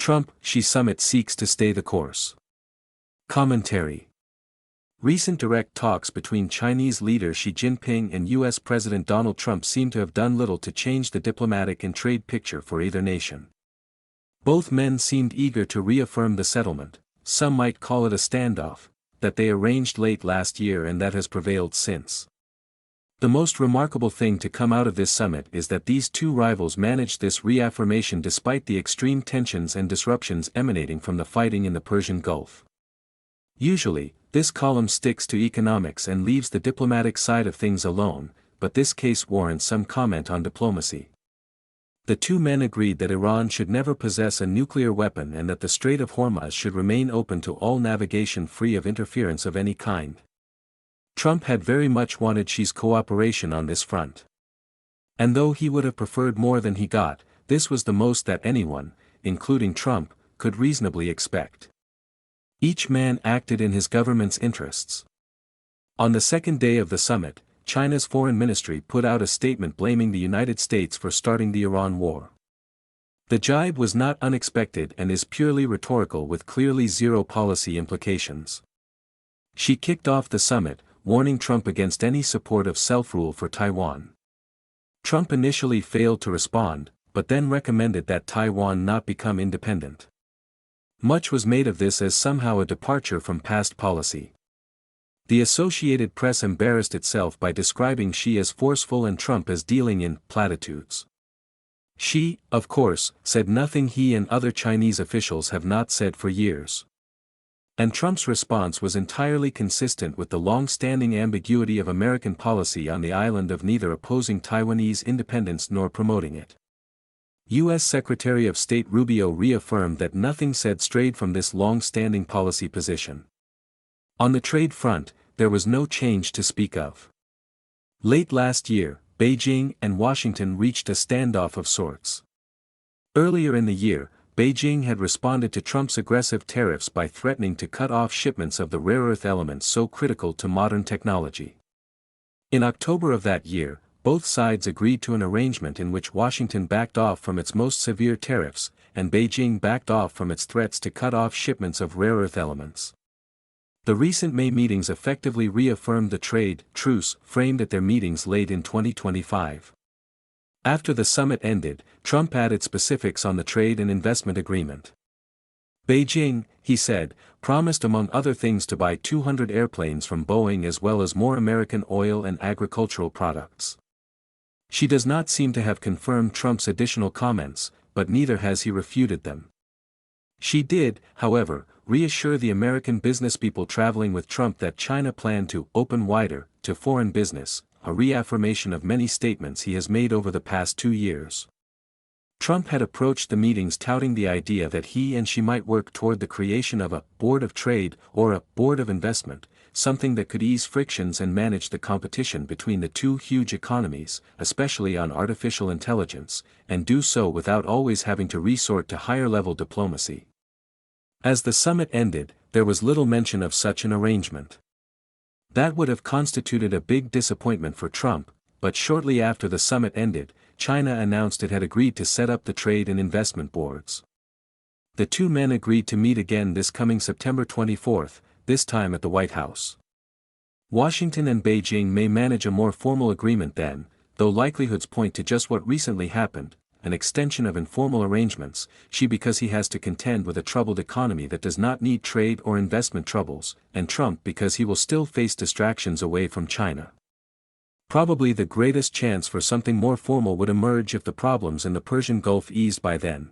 Trump-Xi summit seeks to stay the course. Commentary. Recent direct talks between Chinese leader Xi Jinping and U.S. President Donald Trump seem to have done little to change the diplomatic and trade picture for either nation. Both men seemed eager to reaffirm the settlement, some might call it a standoff, that they arranged late last year and that has prevailed since. The most remarkable thing to come out of this summit is that these two rivals managed this reaffirmation despite the extreme tensions and disruptions emanating from the fighting in the Persian Gulf. Usually, this column sticks to economics and leaves the diplomatic side of things alone, but this case warrants some comment on diplomacy. The two men agreed that Iran should never possess a nuclear weapon and that the Strait of Hormuz should remain open to all navigation free of interference of any kind. Trump had very much wanted Xi's cooperation on this front. And though he would have preferred more than he got, this was the most that anyone, including Trump, could reasonably expect. Each man acted in his government's interests. On the second day of the summit, China's foreign ministry put out a statement blaming the United States for starting the Iran war. The jibe was not unexpected and is purely rhetorical with clearly zero policy implications. Xi kicked off the summit, warning Trump against any support of self-rule for Taiwan. Trump initially failed to respond, but then recommended that Taiwan not become independent. Much was made of this as somehow a departure from past policy. The Associated Press embarrassed itself by describing Xi as forceful and Trump as dealing in platitudes. Xi, of course, said nothing he and other Chinese officials have not said for years. And Trump's response was entirely consistent with the long-standing ambiguity of American policy on the island of neither opposing Taiwanese independence nor promoting it. U.S. Secretary of State Rubio reaffirmed that nothing said strayed from this long-standing policy position. On the trade front, there was no change to speak of. Late last year, Beijing and Washington reached a standoff of sorts. Earlier in the year, Beijing had responded to Trump's aggressive tariffs by threatening to cut off shipments of the rare earth elements so critical to modern technology. In October of that year, both sides agreed to an arrangement in which Washington backed off from its most severe tariffs, and Beijing backed off from its threats to cut off shipments of rare earth elements. The recent May meetings effectively reaffirmed the trade truce framed at their meetings late in 2025. After the summit ended, Trump added specifics on the trade and investment agreement. Beijing, he said, promised among other things to buy 200 airplanes from Boeing as well as more American oil and agricultural products. Xi does not seem to have confirmed Trump's additional comments, but neither has he refuted them. Xi did, however, reassure the American businesspeople traveling with Trump that China planned to open wider to foreign business, a reaffirmation of many statements he has made over the past 2 years. Trump had approached the meetings touting the idea that he and Xi might work toward the creation of a board of trade or a board of investment, something that could ease frictions and manage the competition between the two huge economies, especially on artificial intelligence, and do so without always having to resort to higher-level diplomacy. As the summit ended, there was little mention of such an arrangement. That would have constituted a big disappointment for Trump, but shortly after the summit ended, China announced it had agreed to set up the trade and investment boards. The two men agreed to meet again this coming September 24, this time at the White House. Washington and Beijing may manage a more formal agreement then, though likelihoods point to just what recently happened, an extension of informal arrangements, Xi because he has to contend with a troubled economy that does not need trade or investment troubles, and Trump because he will still face distractions away from China. Probably the greatest chance for something more formal would emerge if the problems in the Persian Gulf eased by then.